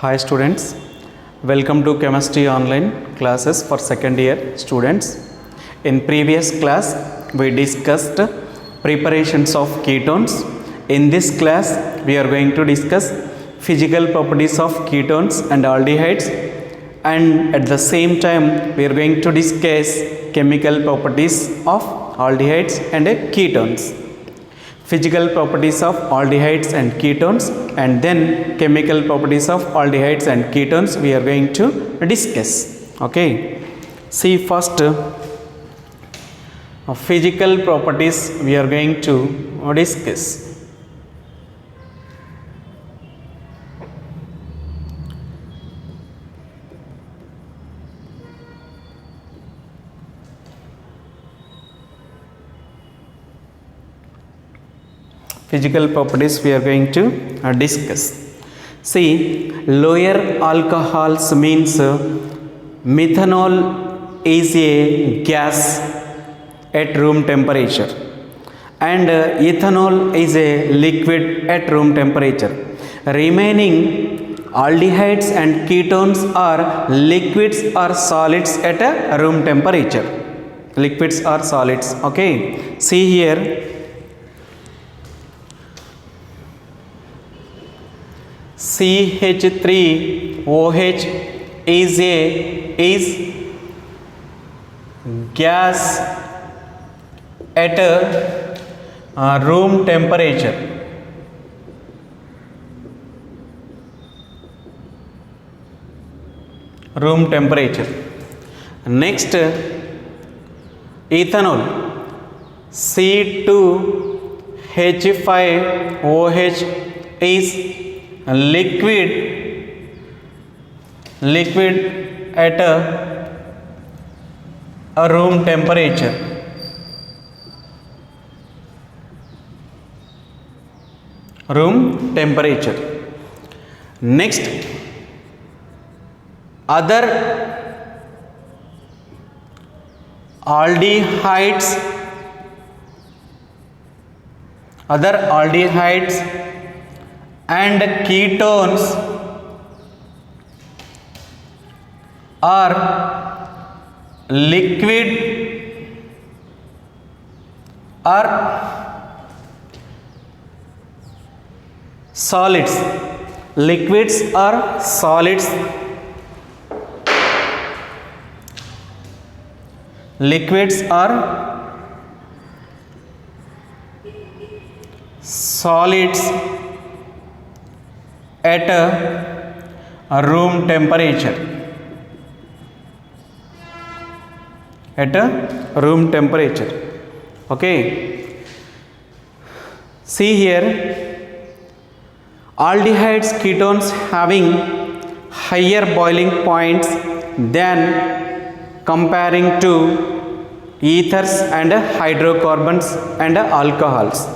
Hi students, welcome to chemistry online classes for second year students. In previous class we discussed preparations of ketones. In this class we are going to discuss physical properties of ketones and aldehydes, and at the same time we are going to discuss chemical properties of aldehydes and ketones. Physical properties of aldehydes and ketones, and then chemical properties of aldehydes and ketones we are going to discuss. Okay, see first physical properties we are going to discuss. Physical properties we are going to discuss. See, lower alcohols means methanol is a gas at room temperature and ethanol is a liquid at room temperature. Remaining aldehydes and ketones are liquids or solids at a room temperature. Liquids or solids. Okay, see here. CH3OH is gas at room temperature. Room temperature. Next, ethanol C2H5OH is liquid at a room temperature. Room temperature. Next, other aldehydes and ketones are liquid or solids. Liquids or solids. Liquids or solids at a room temperature. At a room temperature. Okay, see here, aldehydes, ketones having higher boiling points than comparing to ethers and hydrocarbons and alcohols.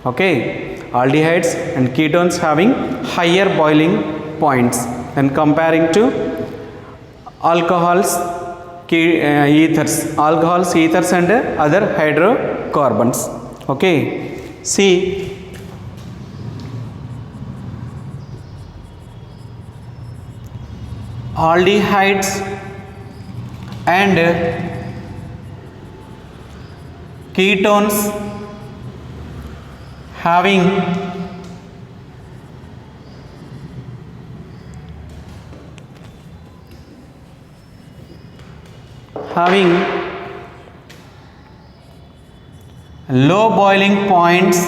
Okay, aldehydes and ketones having higher boiling points and comparing to alcohols, ethers and other hydrocarbons. Okay, see, aldehydes and ketones having low boiling points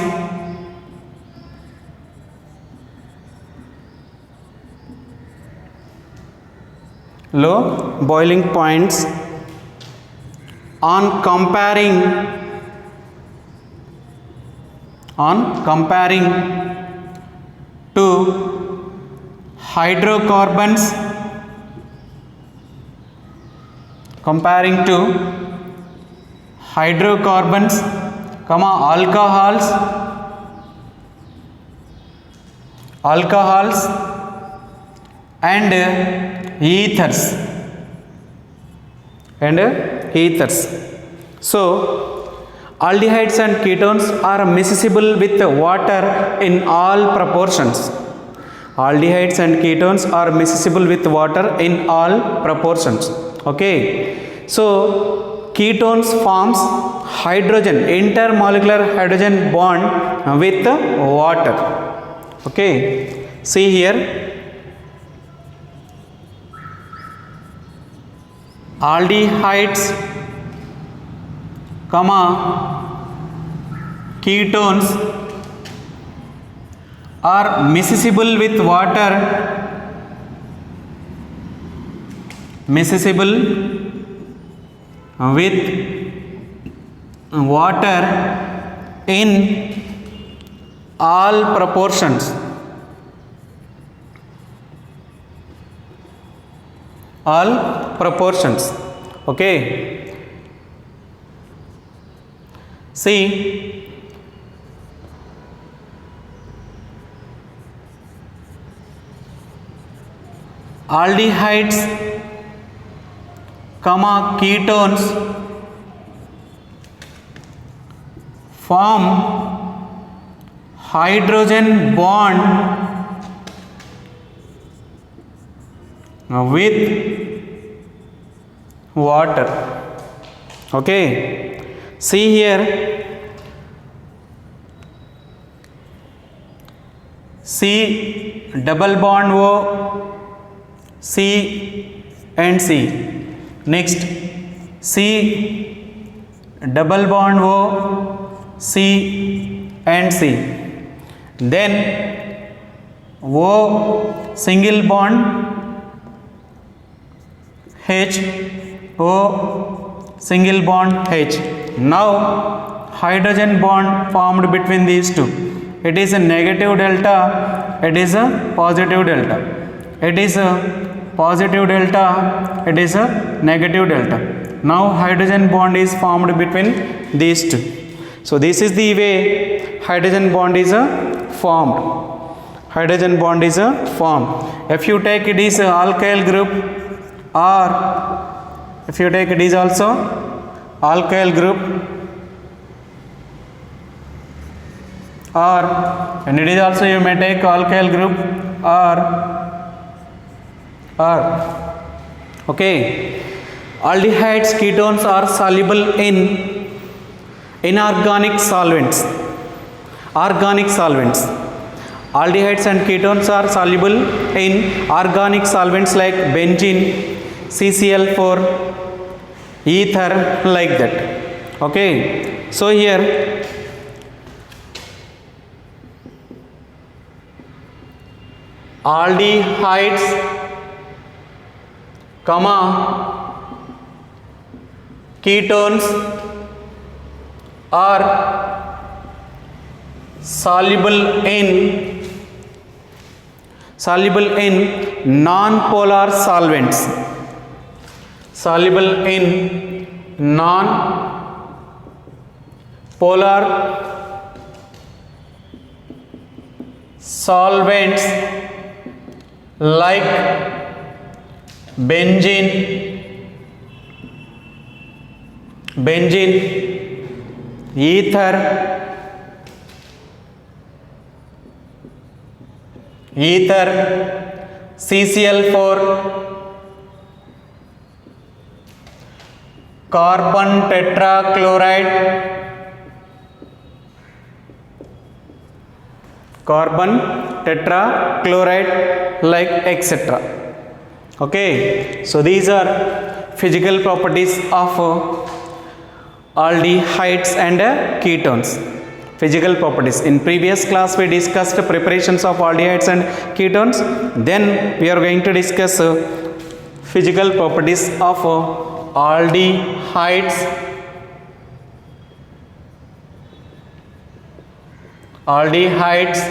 on comparing to hydrocarbons, alcohols and ethers. So aldehydes and ketones are miscible with water in all proportions. Aldehydes and ketones are miscible with water in all proportions. Okay, so ketones forms hydrogen, intermolecular hydrogen bond with water. Okay, see here, aldehydes comma ketones are miscible with water, miscible with water in all proportions, all proportions. Okay, see, aldehydes comma ketones form hydrogen bond with water. Okay, see here, C double bond O, C and C. Next, C double bond O, C and C. Then O single bond H, O single bond H. Now hydrogen bond formed between these two. It is a negative delta, it is a positive delta. It is a positive delta, it is a negative delta. Now hydrogen bond is formed between these two. So this is the way hydrogen bond is formed. Hydrogen bond is formed. If you take it is alkyl group, or if you take it is also alkyl group, or and it is also you may take alkyl group, or okay, aldehydes ketones are soluble in inorganic solvents, organic solvents. Aldehydes and ketones are soluble in organic solvents like benzene, CCl4, ether, like that. Okay, so here aldehydes comma ketones are soluble in non-polar solvents, soluble in non-polar solvents like benzene, ether, CCl4, carbon tetrachloride, like etc. Okay, so these are physical properties of aldehydes and ketones. Physical properties. In previous class we discussed preparations of aldehydes and ketones. Then we are going to discuss physical properties of aldehydes,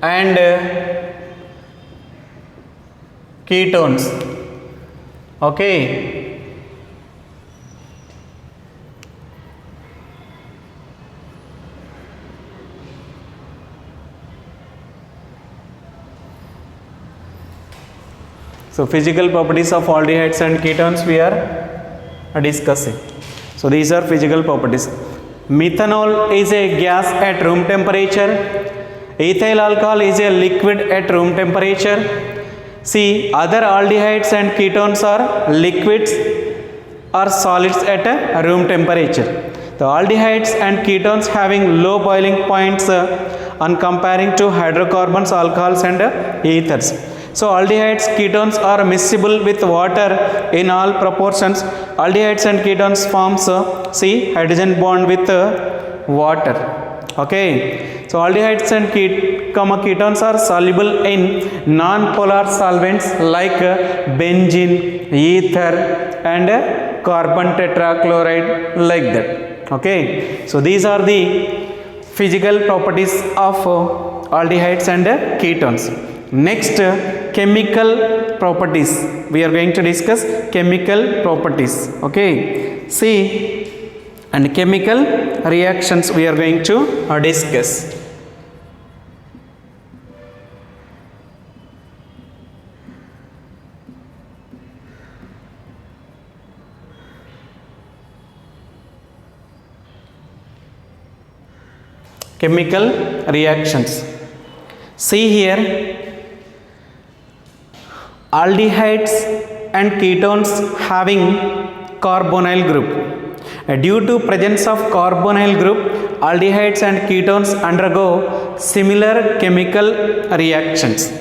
and ketones. Okay, so physical properties of aldehydes and ketones we are discussing. So these are physical properties. Methanol is a gas at room temperature Ethyl alcohol is a liquid at room temperature. C. Other aldehydes and ketones are liquids or solids at a room temperature. The aldehydes and ketones having low boiling points on comparing to hydrocarbons, alcohols and ethers. So aldehydes, ketones are miscible with water in all proportions. Aldehydes and ketones forms C. hydrogen bond with water. Okay. So aldehydes and ketones are soluble in non-polar solvents like benzene, ether and carbon tetrachloride, like that. Okay. So these are the physical properties of aldehydes and ketones. Next, chemical properties. We are going to discuss chemical properties. Okay. See, and chemical reactions we are going to discuss. Chemical reactions. See here, aldehydes and ketones having carbonyl group. Due to presence of carbonyl group, aldehydes and ketones undergo similar chemical reactions.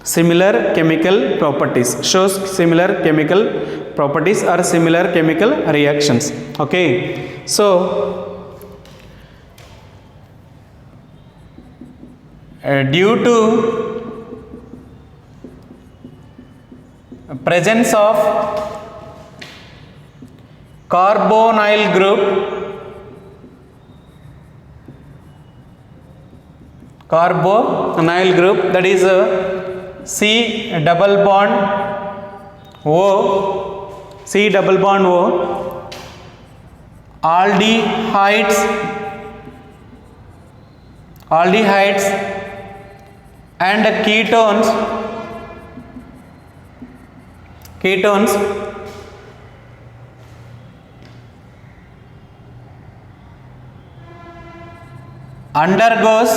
Similar chemical properties, shows similar chemical properties or similar chemical reactions. Okay, so due to presence of carbonyl group, that is C double bond O, C double bond O, aldehydes and ketones undergoes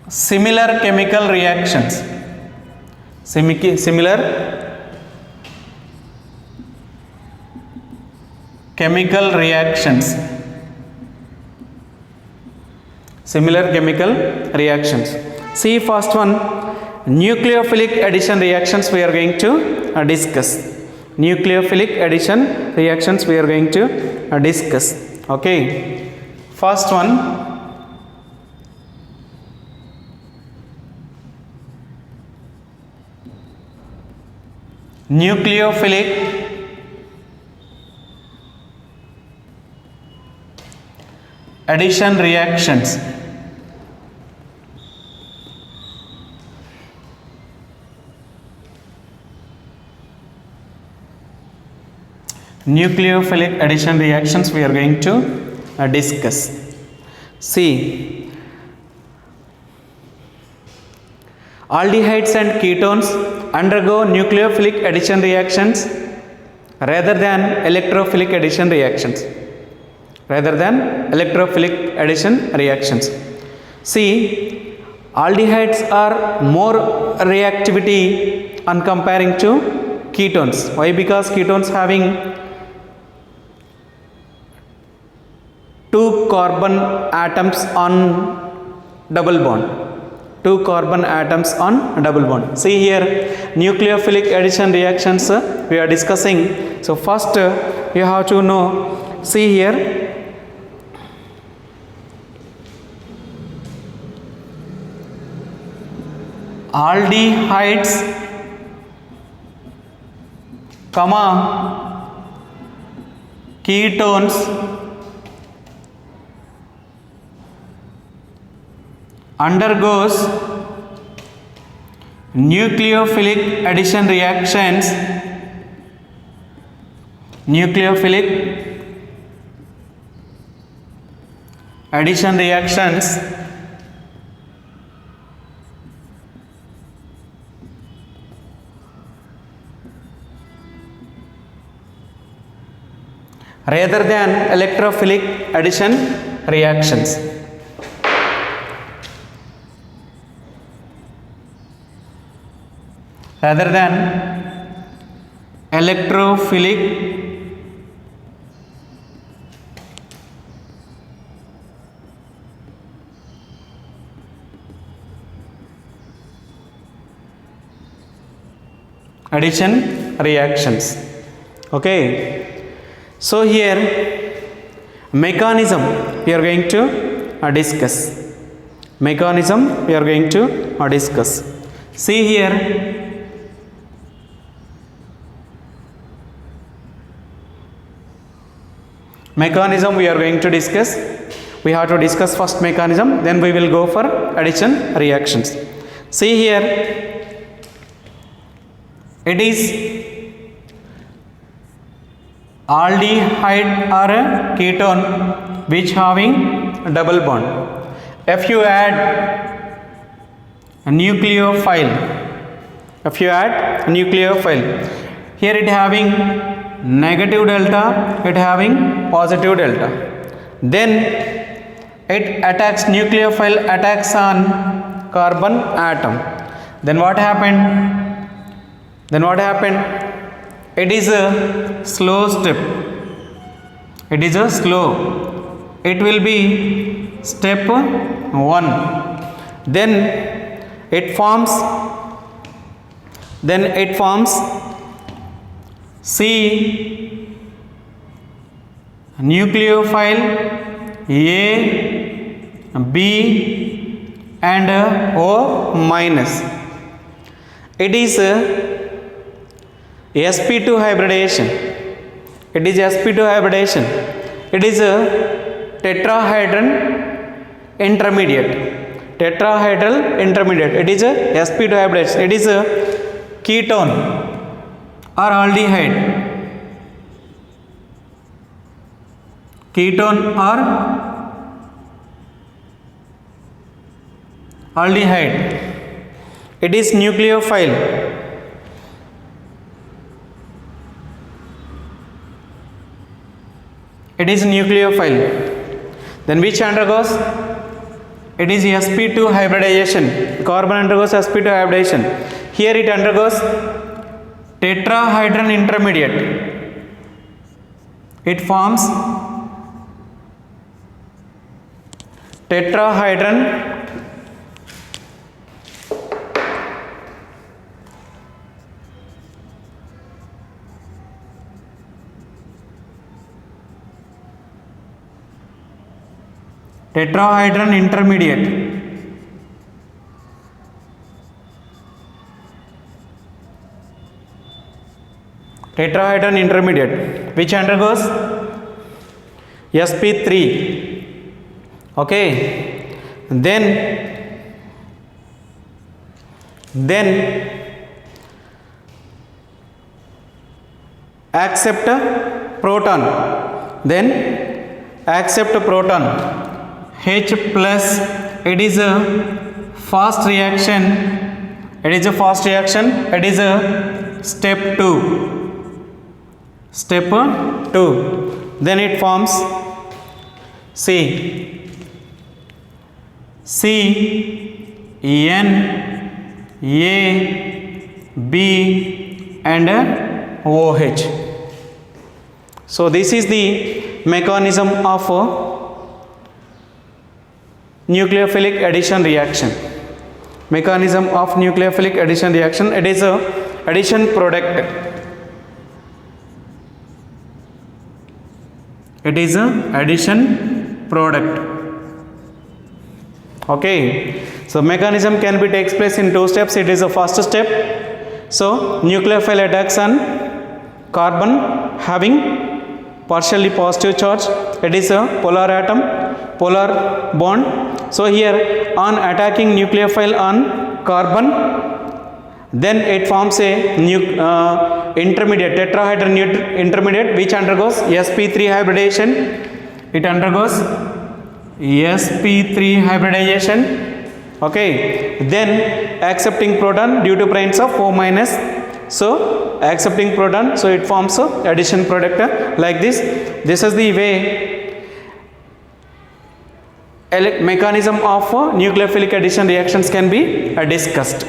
similar chemical reactions. Similar chemical reactions. Similar chemical reactions. See first one, nucleophilic addition reactions we are going to discuss. Nucleophilic addition reactions we are going to discuss. Okay. First one, nucleophilic addition reactions. Nucleophilic addition reactions we are going to discuss. See, aldehydes and ketones undergo nucleophilic addition reactions rather than electrophilic addition reactions. See, aldehydes are more reactivity on comparing to ketones. Why? Because ketones having 2 carbon atoms on double bond. 2 carbon atoms on double bond. See here, nucleophilic addition reactions we are discussing. So first you have to know, see here, aldehydes, ketones undergoes nucleophilic addition reactions. Rather than electrophilic addition reactions. Rather than electrophilic addition reactions. Okay, so here mechanism we are going to discuss. Mechanism we are going to discuss. See here, mechanism we are going to discuss. We have to discuss first mechanism, then we will go for addition reactions. See here, it is aldehyde or a ketone which having double bond. If you add a nucleophile, here it having negative delta, it having positive delta, then it attacks, nucleophile attacks on carbon atom. Then what happened? It is a slow step. It will be step 1. Then it forms C nucleophile A, B and O minus. It is sp2 hybridization. It is a tetrahedral intermediate. It is a sp2 hybridization. It is a ketone or aldehyde. It is nucleophile. Then which undergoes? It is sp2 hybridization. Carbon undergoes sp2 hybridization. Here it undergoes tetrahedral intermediate. It forms tetrahedral intermediate. Which undergoes sp3. Okay, then accept proton. H plus. It is a fast reaction. It is a step 2. Then it forms C N A B and OH. So this is the mechanism of nucleophilic addition reaction. It is a addition product. Okay, so mechanism can be takes place in 2 steps. It is the first step. So nucleophile attacks on carbon having partially positive charge. It is a polar bond. So here on attacking nucleophile on carbon, then it forms a intermediate, tetrahedral intermediate, which undergoes sp3 hybridization. It undergoes sp3 hybridization. Okay, then accepting proton due to presence of O minus. So accepting proton, so it forms a addition product like this. This is the way mechanism of nucleophilic addition reactions can be discussed.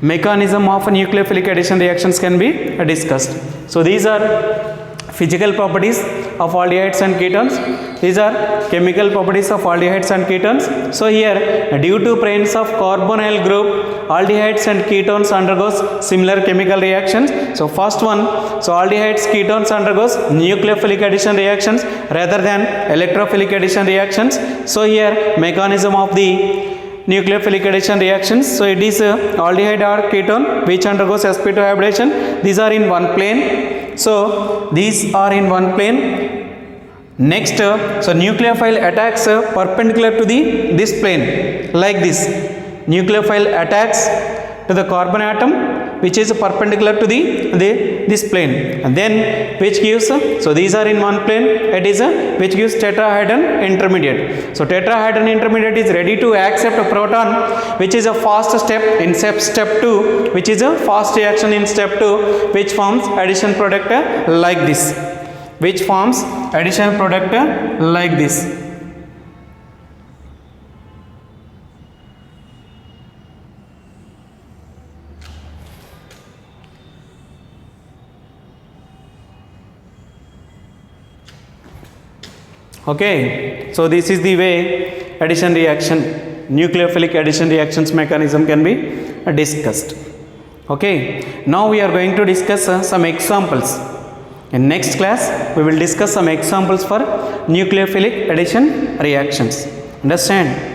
Mechanism of nucleophilic addition reactions can be discussed. So these are physical properties of aldehydes and ketones. These are chemical properties of aldehydes and ketones. So here, due to presence of carbonyl group, aldehydes and ketones undergoes similar chemical reactions. So first one, so aldehydes ketones undergoes nucleophilic addition reactions rather than electrophilic addition reactions. So here mechanism of the nucleophilic addition reactions. So it is aldehyde or ketone which undergoes sp2 hybridization. These are in one plane. So these are in one plane. Next, so nucleophile attacks perpendicular to this plane like this. Nucleophile attacks to the carbon atom which is perpendicular to this plane, and then which gives, so these are in one plane, it is which gives tetrahedron intermediate. So tetrahedron intermediate is ready to accept a proton, which is a fast step in step 2, which is a fast reaction in step 2, which forms addition product like this, which forms addition product like this. Okay, so this is the way addition reaction, nucleophilic addition reactions mechanism can be discussed. Okay, now we are going to discuss some examples. In next class, we will discuss some examples for nucleophilic addition reactions. Understand?